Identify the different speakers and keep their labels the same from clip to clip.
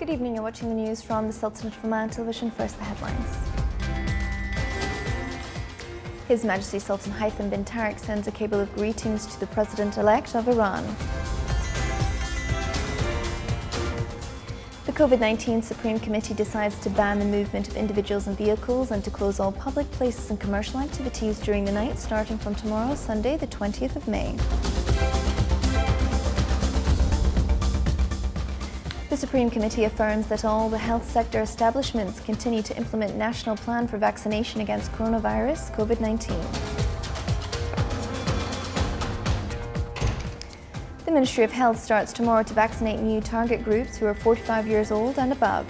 Speaker 1: Good evening, you're watching the news from the Sultanate of Oman Television. First, the headlines. His Majesty Sultan Haitham bin Tariq sends a cable of greetings to the President-elect of Iran. The COVID-19 Supreme Committee decides to ban the movement of individuals and vehicles and to close all public places and commercial activities during the night, starting from tomorrow, Sunday, the 20th of May. The Supreme Committee affirms that all the health sector establishments continue to implement national plan for vaccination against coronavirus COVID-19. The Ministry of Health starts tomorrow to vaccinate new target groups who are 45 years old and above.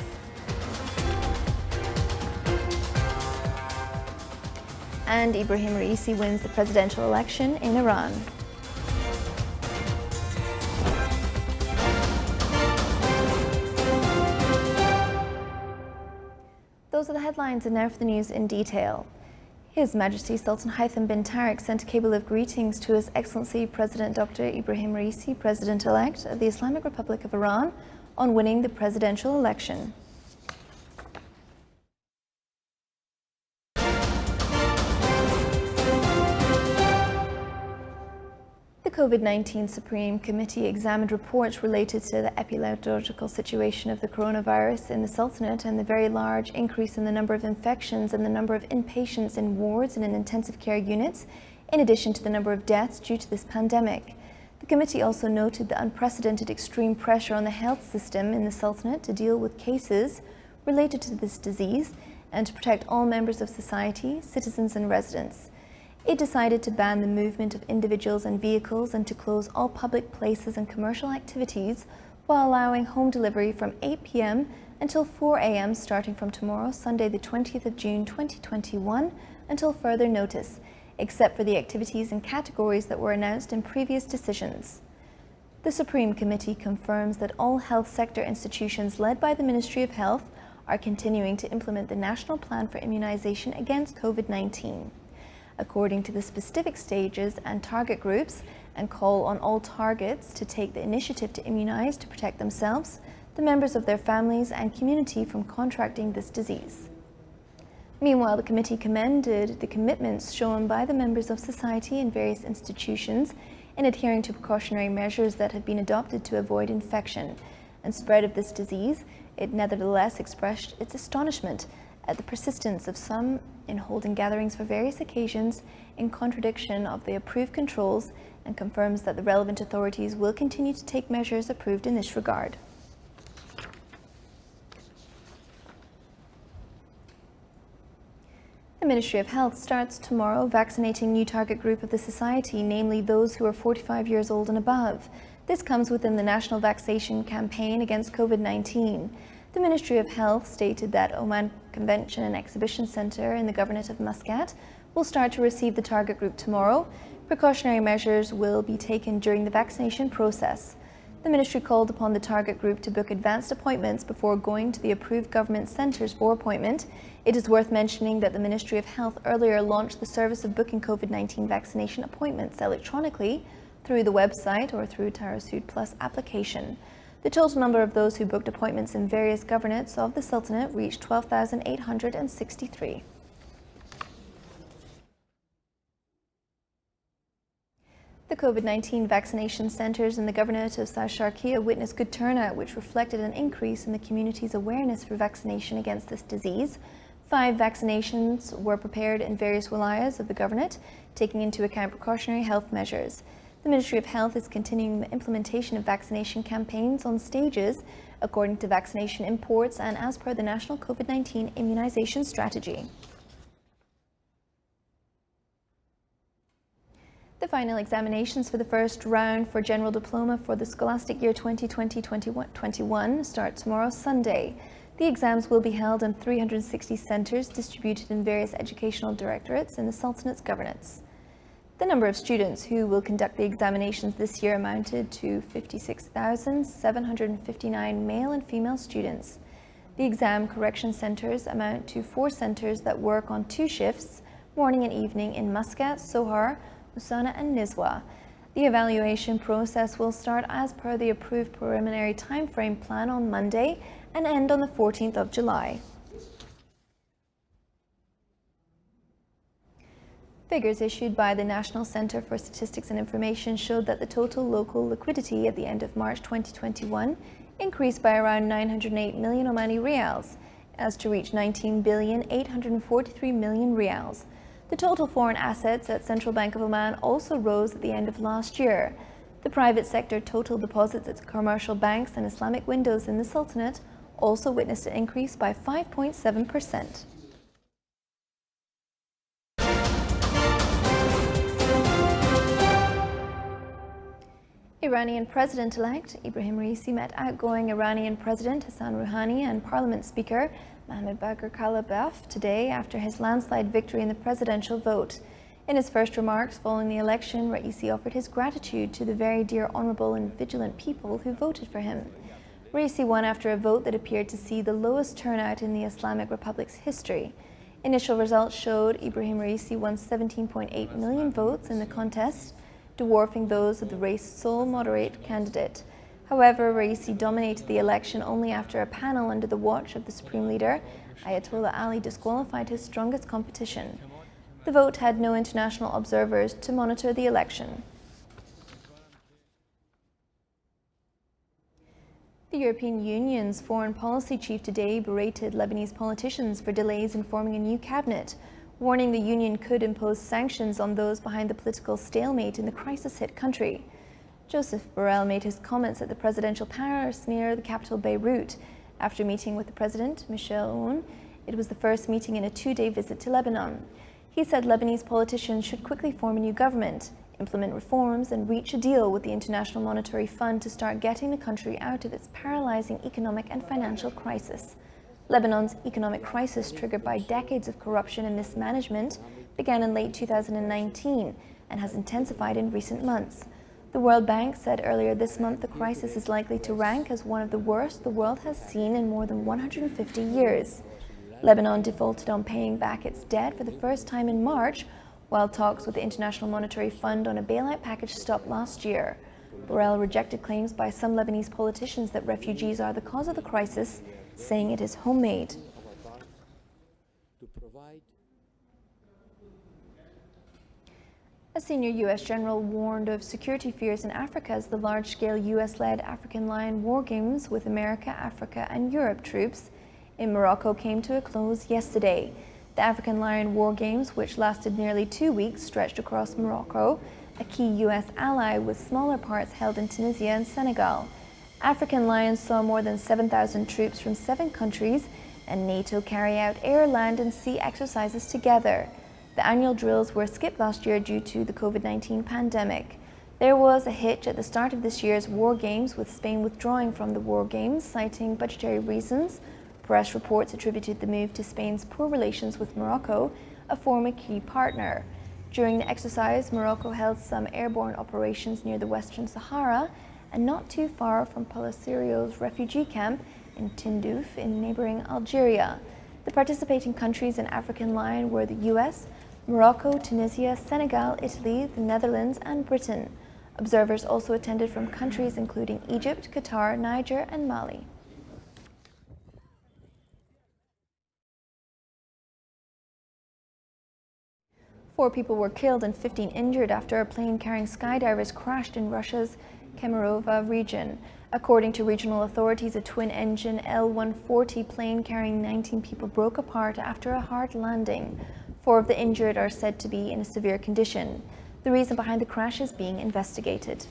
Speaker 1: And Ibrahim Raisi wins the presidential election in Iran. Those are the headlines, and now for the news in detail. His Majesty Sultan Haitham bin Tariq sent a cable of greetings to His Excellency President Dr. Ibrahim Raisi, President-elect of the Islamic Republic of Iran, on winning the presidential election. The COVID-19 Supreme Committee examined reports related to the epidemiological situation of the coronavirus in the Sultanate and the very large increase in the number of infections and the number of inpatients in wards and in intensive care units, in addition to the number of deaths due to this pandemic. The committee also noted the unprecedented extreme pressure on the health system in the Sultanate to deal with cases related to this disease and to protect all members of society, citizens and residents. It decided to ban the movement of individuals and vehicles and to close all public places and commercial activities while allowing home delivery from 8 p.m. until 4 a.m. starting from tomorrow, Sunday the 20th of June 2021, until further notice, except for the activities and categories that were announced in previous decisions. The Supreme Committee confirms that all health sector institutions led by the Ministry of Health are continuing to implement the National Plan for Immunization against COVID-19. According to the specific stages and target groups, and call on all targets to take the initiative to immunize to protect themselves, the members of their families and community from contracting this disease. Meanwhile, the committee commended the commitments shown by the members of society and various institutions in adhering to precautionary measures that have been adopted to avoid infection and spread of this disease. It nevertheless expressed its astonishment at the persistence of some in holding gatherings for various occasions in contradiction of the approved controls, and confirms that the relevant authorities will continue to take measures approved in this regard. The Ministry of Health starts tomorrow vaccinating new target group of the society, namely those who are 45 years old and above. This comes within the national vaccination campaign against COVID-19. The Ministry of Health stated that Oman Convention and Exhibition Centre in the Governorate of Muscat will start to receive the target group tomorrow. Precautionary measures will be taken during the vaccination process. The Ministry called upon the target group to book advanced appointments before going to the approved government centres for appointment. It is worth mentioning that the Ministry of Health earlier launched the service of booking COVID-19 vaccination appointments electronically through the website or through Tarasud Plus application. The total number of those who booked appointments in various governorates of the Sultanate reached 12,863. The COVID-19 vaccination centres in the Governorate of South Sharqiya witnessed good turnout, which reflected an increase in the community's awareness for vaccination against this disease. 5 vaccinations were prepared in various wilayas of the Governorate, taking into account precautionary health measures. The Ministry of Health is continuing the implementation of vaccination campaigns on stages according to vaccination imports and as per the National COVID-19 Immunization Strategy. The final examinations for the first round for General Diploma for the scholastic year 2020-21 start tomorrow, Sunday. The exams will be held in 360 centres distributed in various educational directorates in the Sultanate's governorates. The number of students who will conduct the examinations this year amounted to 56,759 male and female students. The exam correction centres amount to 4 centres that work on 2 shifts, morning and evening, in Muscat, Sohar, Usana and Nizwa. The evaluation process will start as per the approved preliminary timeframe plan on Monday and end on the 14th of July. Figures issued by the National Centre for Statistics and Information showed that the total local liquidity at the end of March 2021 increased by around 908 million Omani rials, as to reach 19,843 million rials. The total foreign assets at Central Bank of Oman also rose at the end of last year. The private sector total deposits at commercial banks and Islamic windows in the Sultanate also witnessed an increase by 5.7%. Iranian President-elect Ibrahim Raisi met outgoing Iranian President Hassan Rouhani and Parliament Speaker Mohammad Bagher Kalibaf today after his landslide victory in the presidential vote. In his first remarks following the election, Raisi offered his gratitude to the very dear, honourable and vigilant people who voted for him. Raisi won after a vote that appeared to see the lowest turnout in the Islamic Republic's history. Initial results showed Ibrahim Raisi won 17.8 million votes in the contest, dwarfing those of the race's sole moderate candidate. However, Raisi dominated the election only after a panel under the watch of the Supreme Leader, Ayatollah Ali, disqualified his strongest competition. The vote had no international observers to monitor the election. The European Union's foreign policy chief today berated Lebanese politicians for delays in forming a new cabinet, warning the Union could impose sanctions on those behind the political stalemate in the crisis-hit country. Joseph Borrell made his comments at the presidential palace near the capital Beirut. After meeting with the president, Michel Aoun, it was the first meeting in a two-day visit to Lebanon. He said Lebanese politicians should quickly form a new government, implement reforms, and reach a deal with the International Monetary Fund to start getting the country out of its paralyzing economic and financial crisis. Lebanon's economic crisis, triggered by decades of corruption and mismanagement, began in late 2019 and has intensified in recent months. The World Bank said earlier this month the crisis is likely to rank as one of the worst the world has seen in more than 150 years. Lebanon defaulted on paying back its debt for the first time in March, while talks with the International Monetary Fund on a bailout package stopped last year. Borrell rejected claims by some Lebanese politicians that refugees are the cause of the crisis, saying it is homemade. A senior U.S. general warned of security fears in Africa as the large-scale U.S.-led African Lion war games with America, Africa and Europe troops in Morocco came to a close yesterday. The African Lion war games, which lasted nearly 2 weeks, stretched across Morocco, a key U.S. ally, with smaller parts held in Tunisia and Senegal. African Lions saw more than 7,000 troops from 7 countries and NATO carry out air, land and sea exercises together. The annual drills were skipped last year due to the COVID-19 pandemic. There was a hitch at the start of this year's War Games, with Spain withdrawing from the War Games, citing budgetary reasons. Press reports attributed the move to Spain's poor relations with Morocco, a former key partner. During the exercise, Morocco held some airborne operations near the Western Sahara and not too far from Polisario's refugee camp in Tindouf in neighboring Algeria. The participating countries in African Lion were the US, Morocco, Tunisia, Senegal, Italy, the Netherlands and Britain. Observers also attended from countries including Egypt, Qatar, Niger and Mali. Four people were killed and 15 injured after a plane carrying skydivers crashed in Russia's Kemerovo region. According to regional authorities, a twin-engine L-140 plane carrying 19 people broke apart after a hard landing. 4 of the injured are said to be in a severe condition. The reason behind the crash is being investigated.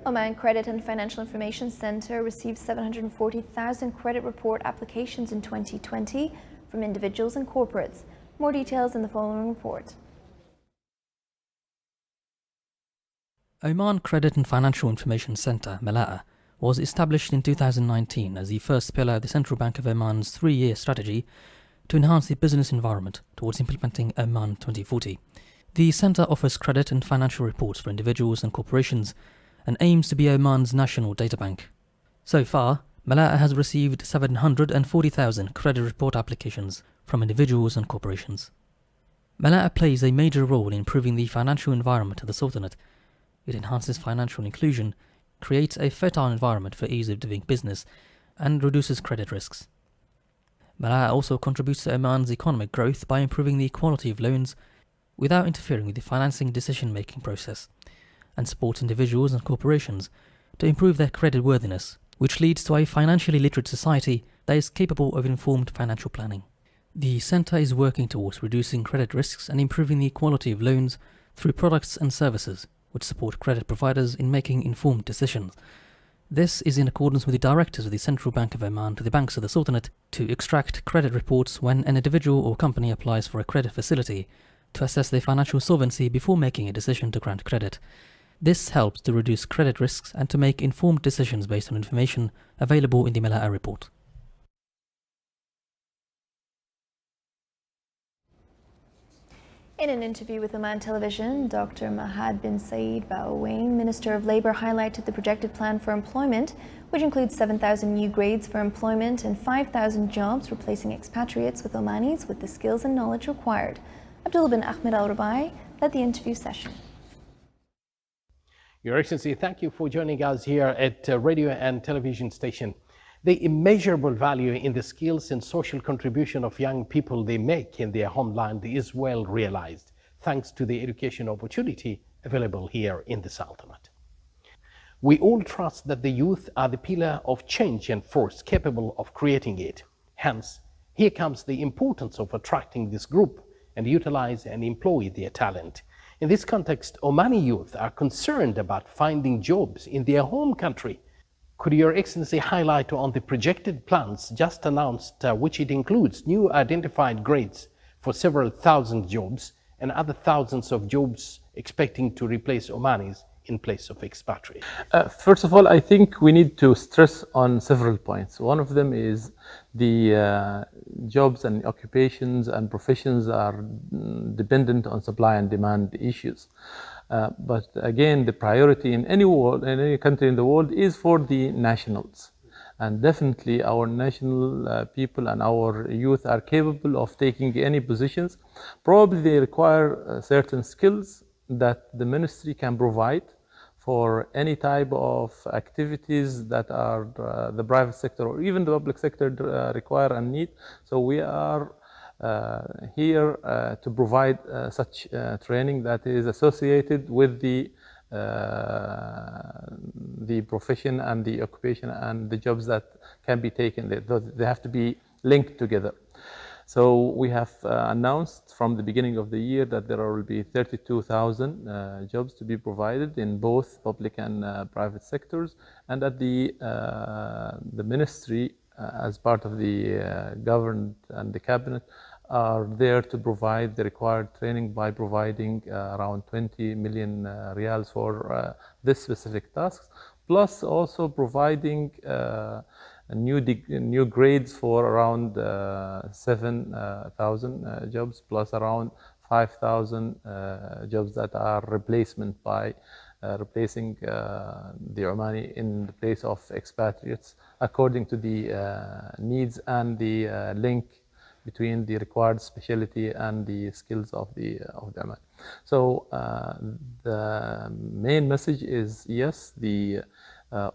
Speaker 1: Oman Credit and Financial Information Center received 740,000 credit report applications in 2020 from individuals and corporates. More details in the following report.
Speaker 2: Oman Credit and Financial Information Center, Malaa, was established in 2019 as the first pillar of the Central Bank of Oman's 3-year strategy to enhance the business environment towards implementing Oman 2040. The centre offers credit and financial reports for individuals and corporations and aims to be Oman's national data bank. So far, Mala'a has received 740,000 credit report applications from individuals and corporations. Mala'a plays a major role in improving the financial environment of the Sultanate. It enhances financial inclusion, creates a fertile environment for ease of doing business, and reduces credit risks. Mala'a also contributes to Oman's economic growth by improving the quality of loans without interfering with the financing decision-making process, and supports individuals and corporations to improve their creditworthiness, which leads to a financially literate society that is capable of informed financial planning. The Centre is working towards reducing credit risks and improving the quality of loans through products and services which support credit providers in making informed decisions. This is in accordance with the directives of the Central Bank of Oman to the banks of the Sultanate to extract credit reports when an individual or company applies for a credit facility to assess their financial solvency before making a decision to grant credit. This helps to reduce credit risks and to make informed decisions based on information available in the Mala'a report.
Speaker 1: In an interview with Oman Television, Dr. Mahad bin Saeed Baowain, Minister of Labour, highlighted the projected plan for employment, which includes 7,000 new grades for employment and 5,000 jobs, replacing expatriates with Omanis with the skills and knowledge required. Abdullah bin Ahmed Al-Rabai led the interview session.
Speaker 3: Your Excellency, thank you for joining us here at radio and television station. The immeasurable value in the skills and social contribution of young people they make in their homeland is well realized, thanks to the education opportunity available here in the Sultanate. We all trust that the youth are the pillar of change and force capable of creating it. Hence, here comes the importance of attracting this group and utilize and employ their talent. In this context, Omani youth are concerned about finding jobs in their home country. Could Your Excellency highlight on the projected plans just announced, which it includes new identified grades for several thousand jobs and other thousands of jobs expecting to replace Omanis in place of expatriates?
Speaker 4: First of all, I think we need to stress on several points. One of them is the jobs and occupations and professions are dependent on supply and demand issues. But again, the priority in any country in the world is for the nationals. And definitely our national people and our youth are capable of taking any positions. Probably they require certain skills that the ministry can provide for any type of activities that are the private sector or even the public sector require and need. So we are here to provide such training that is associated with the profession and the occupation and the jobs that can be taken. They have to be linked together. So we have announced from the beginning of the year that there will be 32,000 jobs to be provided in both public and private sectors, and that the ministry, as part of the government and the cabinet, are there to provide the required training by providing around 20 million riyals for this specific tasks, plus also providing new grades for around 7,000 jobs, plus around 5,000 jobs that are replacement by replacing the Omani in the place of expatriates according to the needs and the link between the required specialty and the skills of the Omani. So the main message is yes,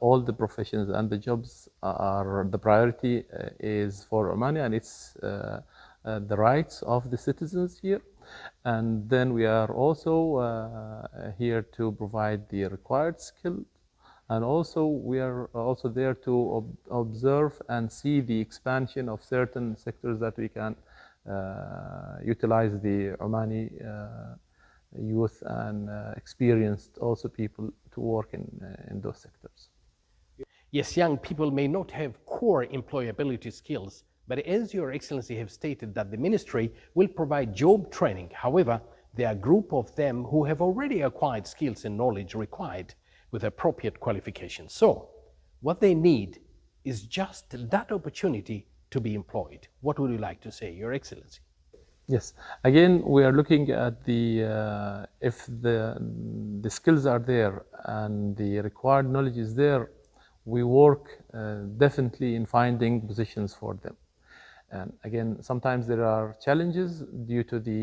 Speaker 4: all the professions and the jobs are the priority is for Omani, and it's the rights of the citizens here. And then we are also here to provide the required skill, and also we are also there to observe and see the expansion of certain sectors that we can utilize the Omani youth and experienced also people to work in those sectors.
Speaker 3: Yes, young people may not have core employability skills, but as Your Excellency have stated that the ministry will provide job training. However, there are a group of them who have already acquired skills and knowledge required with appropriate qualifications. So what they need is just that opportunity to be employed. What would you like to say, Your Excellency?
Speaker 4: Yes, again, we are looking at the if the skills are there and the required knowledge is there, we work definitely in finding positions for them. And again, sometimes there are challenges due to the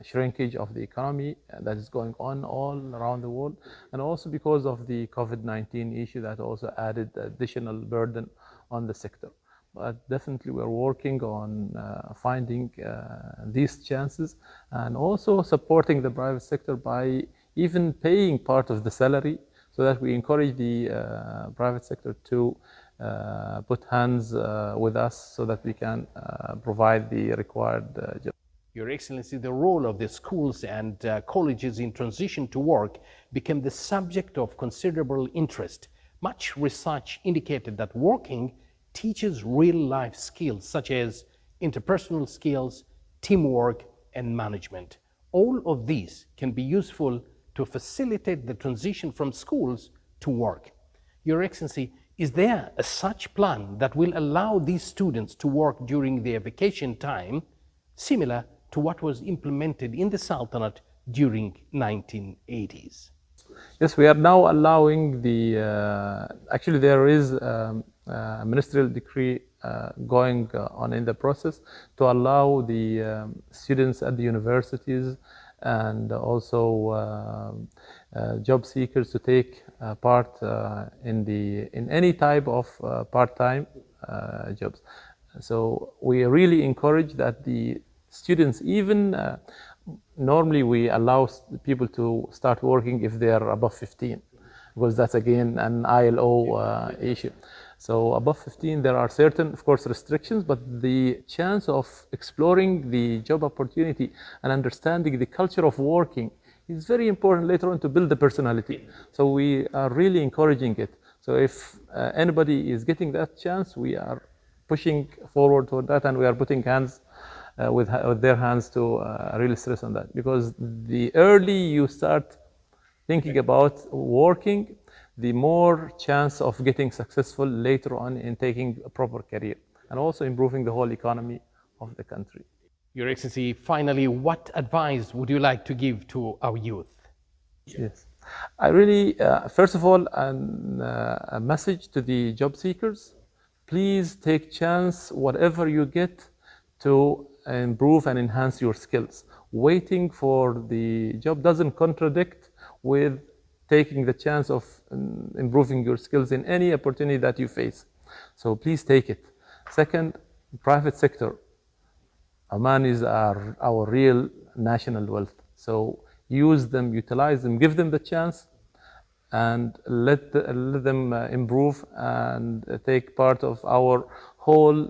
Speaker 4: shrinkage of the economy that is going on all around the world, and also because of the COVID-19 issue that also added additional burden on the sector. But definitely we're working on finding these chances and also supporting the private sector by even paying part of the salary, so that we encourage the private sector to put hands with us so that we can provide the required jobs.
Speaker 3: Your Excellency, the role of the schools and colleges in transition to work became the subject of considerable interest. Much research indicated that working teaches real-life skills such as interpersonal skills, teamwork, and management. All of these can be useful to facilitate the transition from schools to work. Your Excellency, is there a such plan that will allow these students to work during their vacation time, similar to what was implemented in the Sultanate during 1980s?
Speaker 4: Yes, we are now allowing the, actually there is a ministerial decree going on in the process to allow the students at the universities and also job seekers to take part in any type of part-time jobs. So we really encourage that the students, even normally we allow people to start working if they are above 15, because that's again an ILO issue. So above 15, there are certain, of course, restrictions, but the chance of exploring the job opportunity and understanding the culture of working is very important later on to build the personality. So we are really encouraging it. So if anybody is getting that chance, we are pushing forward toward that, and we are putting hands with their hands to really stress on that. Because the early you start thinking about working, the more chance of getting successful later on in taking a proper career and also improving the whole economy of the country.
Speaker 3: Your Excellency, finally, what advice would you like to give to our youth?
Speaker 4: Yes, I really, first of all, a message to the job seekers: please take chance whatever you get to improve and enhance your skills. Waiting for the job doesn't contradict with taking the chance of improving your skills in any opportunity that you face. So please take it. Second, private sector. Oman is our real national wealth. So use them, utilize them, give them the chance, and let them improve and take part of our whole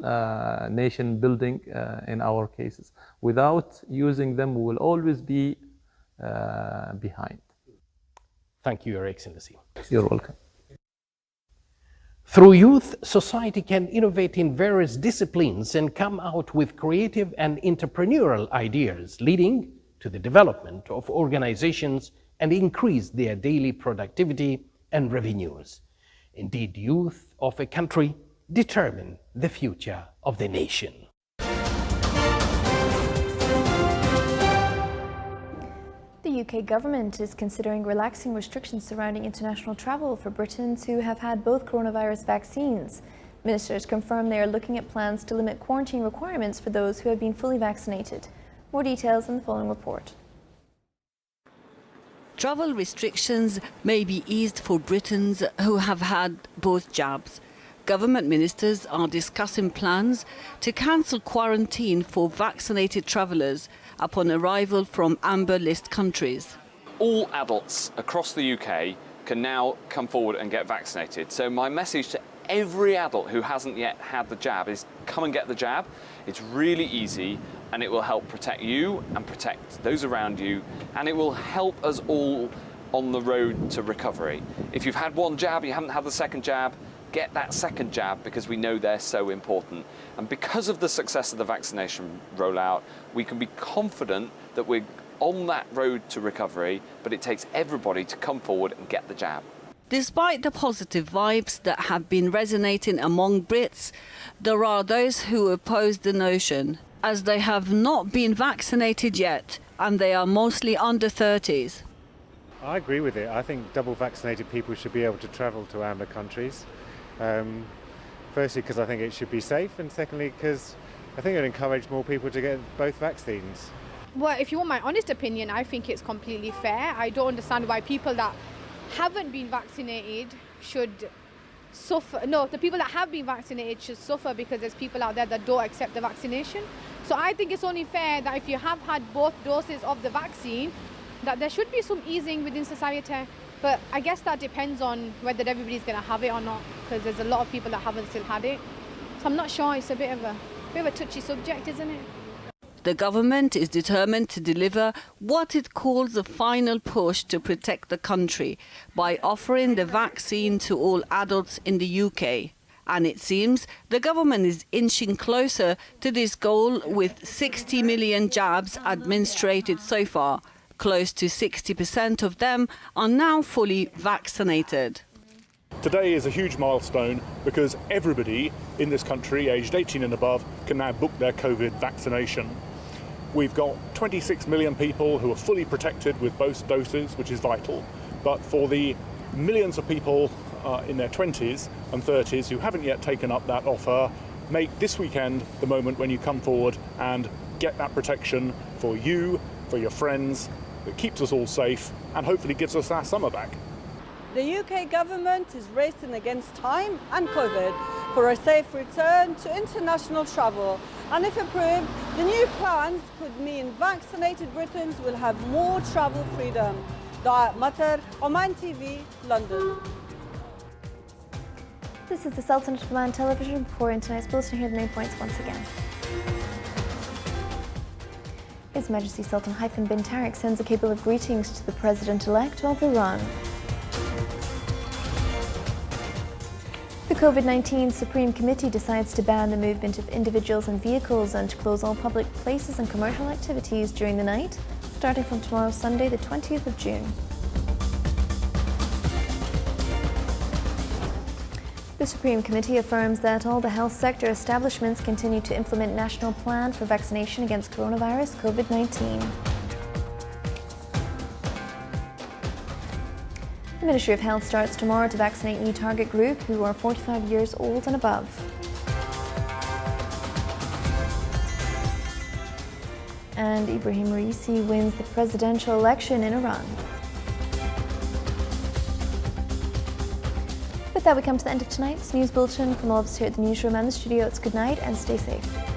Speaker 4: nation building in our cases. Without using them, we will always be behind.
Speaker 3: Thank you, Your Excellency.
Speaker 4: You're welcome.
Speaker 3: Through youth, society can innovate in various disciplines and come out with creative and entrepreneurial ideas, leading to the development of organizations and increase their daily productivity and revenues. Indeed, youth of a country determine the future of the nation.
Speaker 1: The UK government is considering relaxing restrictions surrounding international travel for Britons who have had both coronavirus vaccines. Ministers confirm they are looking at plans to limit quarantine requirements for those who have been fully vaccinated. More details in the following report.
Speaker 5: Travel restrictions may be eased for Britons who have had both jabs. Government ministers are discussing plans to cancel quarantine for vaccinated travellers upon arrival from amber list countries.
Speaker 6: All adults across the UK can now come forward and get vaccinated. So my message to every adult who hasn't yet had the jab is come and get the jab. It's really easy and it will help protect you and protect those around you, and it will help us all on the road to recovery. If you've had one jab, you haven't had the second jab, get that second jab, because we know they're so important. And because of the success of the vaccination rollout, we can be confident that we're on that road to recovery, but it takes everybody to come forward and get the jab.
Speaker 5: Despite the positive vibes that have been resonating among Brits, there are those who oppose the notion, as they have not been vaccinated yet, and they are mostly under 30s.
Speaker 7: I agree with it. I think double vaccinated people should be able to travel to amber countries. Firstly, because I think it should be safe, and secondly, because I think it would encourage more people to get both vaccines.
Speaker 8: Well, if you want my honest opinion, I think it's completely fair. I don't understand why people that haven't been vaccinated should suffer. No, the people that have been vaccinated should suffer because there's people out there that don't accept the vaccination. So I think it's only fair that if you have had both doses of the vaccine, that there should be some easing within society. But I guess that depends on whether everybody's going to have it or not, because there's a lot of people that haven't still had it. So I'm not sure. It's a bit of a touchy subject, isn't it?
Speaker 5: The government is determined to deliver what it calls a final push to protect the country by offering the vaccine to all adults in the UK. And it seems the government is inching closer to this goal with 60 million jabs administered so far. Close to 60% of them are now fully vaccinated.
Speaker 9: Today is a huge milestone because everybody in this country aged 18 and above can now book their COVID vaccination. We've got 26 million people who are fully protected with both doses, which is vital. But for the millions of people in their 20s and 30s who haven't yet taken up that offer, make this weekend the moment when you come forward and get that protection for you, for your friends, that keeps us all safe and hopefully gives us our summer back.
Speaker 10: The UK government is racing against time and COVID for a safe return to international travel. And if approved, the new plans could mean vaccinated Britons will have more travel freedom. Da'at Matar, Oman TV, London.
Speaker 1: This is the Sultanate of Oman television reporting tonight's bulletin. Here are the main points once again. His Majesty Sultan Haitham bin Tariq sends a cable of greetings to the President-elect of Iran. The COVID-19 Supreme Committee decides to ban the movement of individuals and vehicles and to close all public places and commercial activities during the night, starting from tomorrow, Sunday, the 20th of June. The Supreme Committee affirms that all the health sector establishments continue to implement national plan for vaccination against coronavirus COVID-19. The Ministry of Health starts tomorrow to vaccinate new target group who are 45 years old and above. And Ibrahim Raisi wins the presidential election in Iran. With that, we come to the end of tonight's news bulletin. From all of us here at the newsroom and the studio, it's good night and stay safe.